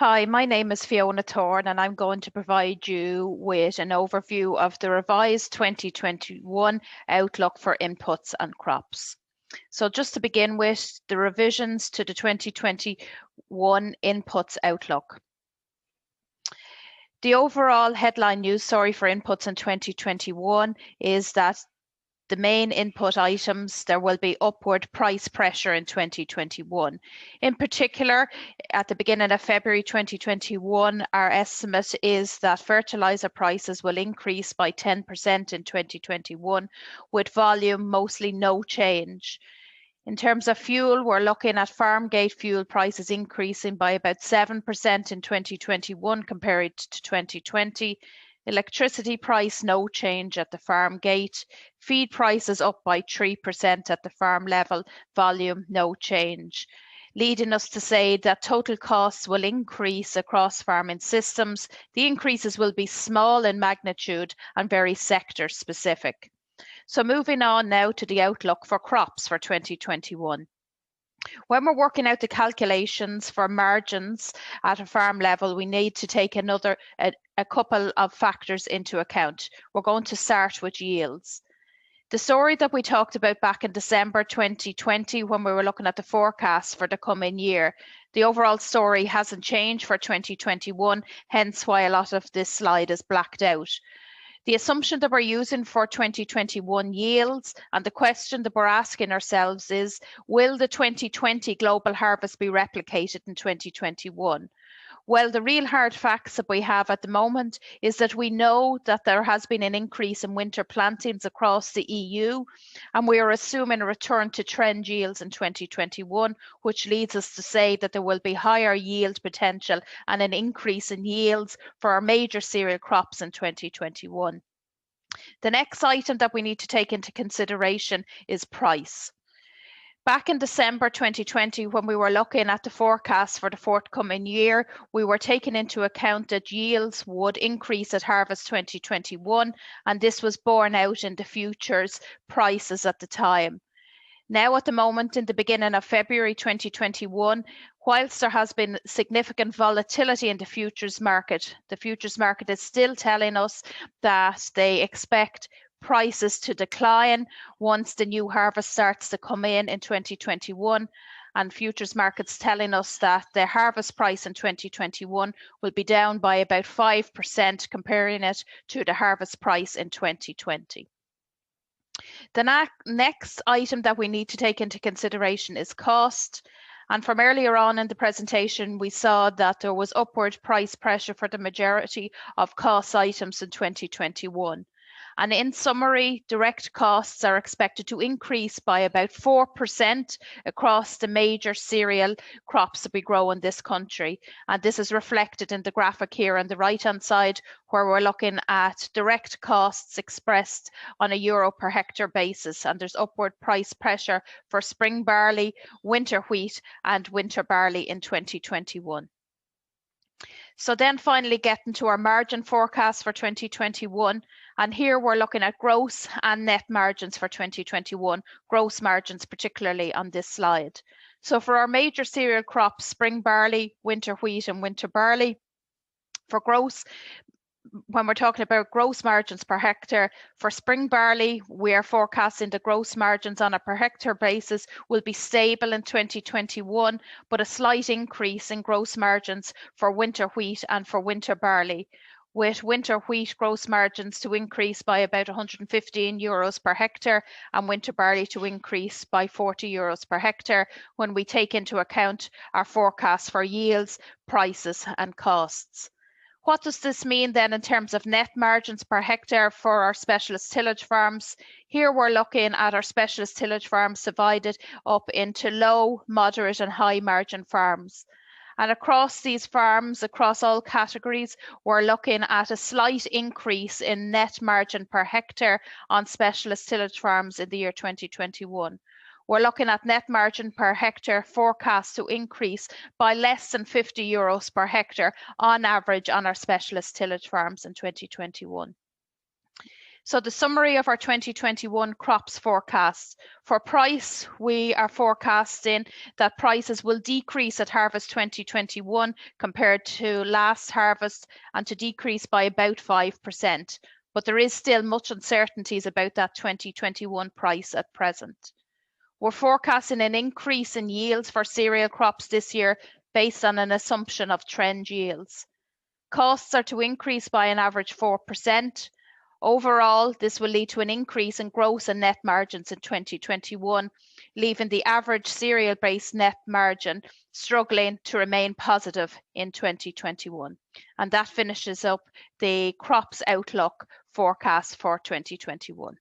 Hi, my name is Fiona Thorne, and I'm going to provide you with an overview of the revised 2021 outlook for inputs and crops. So just to begin with, the revisions to the 2021 inputs outlook. The overall headline news story for inputs in 2021 is that the main input items, there will be upward price pressure in 2021. In particular, at the beginning of February 2021, our estimate is that fertilizer prices will increase by 10% in 2021, with volume mostly no change. In terms of fuel, we're looking at farm gate fuel prices increasing by about 7% in 2021 compared to 2020. Electricity price, no change at the farm gate. Feed prices up by 3% at the farm level. Volume, no change. Leading us to say that total costs will increase across farming systems. The increases will be small in magnitude and very sector specific. So moving on now to the outlook for crops for 2021. When we're working out the calculations for margins at a farm level, we need to take a couple of factors into account. We're going to start with yields. The story that we talked about back in December 2020 when we were looking at the forecast for the coming year, the overall story hasn't changed for 2021, hence why a lot of this slide is blacked out. The assumption that we're using for 2021 yields and the question that we're asking ourselves is, will the 2020 global harvest be replicated in 2021? Well, the real hard facts that we have at the moment is that we know that there has been an increase in winter plantings across the EU, and we are assuming a return to trend yields in 2021, which leads us to say that there will be higher yield potential and an increase in yields for our major cereal crops in 2021. The next item that we need to take into consideration is price. Back in December 2020, when we were looking at the forecast for the forthcoming year, we were taking into account that yields would increase at harvest 2021, and this was borne out in the futures prices at the time. Now, at the moment, in the beginning of February 2021, whilst there has been significant volatility in the futures market is still telling us that they expect prices to decline once the new harvest starts to come in 2021, and futures markets telling us that the harvest price in 2021 will be down by about 5%, comparing it to the harvest price in 2020. The next item that we need to take into consideration is cost. And from earlier on in the presentation, we saw that there was upward price pressure for the majority of cost items in 2021. And in summary, direct costs are expected to increase by about 4% across the major cereal crops that we grow in this country. And this is reflected in the graphic here on the right-hand side, where we're looking at direct costs expressed on a euro per hectare basis. And there's upward price pressure for spring barley, winter wheat, and winter barley in 2021. So then finally getting to our margin forecast for 2021. And here we're looking at gross and net margins for 2021, gross margins particularly on this slide. So for our major cereal crops, spring barley, winter wheat and winter barley, for gross, when we're talking about gross margins per hectare, for spring barley, we are forecasting the gross margins on a per hectare basis will be stable in 2021, but a slight increase in gross margins for winter wheat and for winter barley, with winter wheat gross margins to increase by about 115 euros per hectare and winter barley to increase by 40 euros per hectare when we take into account our forecast for yields, prices and costs. What does this mean then in terms of net margins per hectare for our specialist tillage farms? Here we're looking at our specialist tillage farms divided up into low, moderate and high margin farms. And across these farms, across all categories, we're looking at a slight increase in net margin per hectare on specialist tillage farms in the year 2021. We're looking at net margin per hectare forecast to increase by less than 50 euros per hectare on average on our specialist tillage farms in 2021. So the summary of our 2021 crops forecasts. For price, we are forecasting that prices will decrease at harvest 2021 compared to last harvest and to decrease by about 5%. But there is still much uncertainties about that 2021 price at present. We're forecasting an increase in yields for cereal crops this year based on an assumption of trend yields. Costs are to increase by an average 4%. Overall, this will lead to an increase in gross and net margins in 2021, leaving the average cereal-based net margin struggling to remain positive in 2021. And that finishes up the crops outlook forecast for 2021.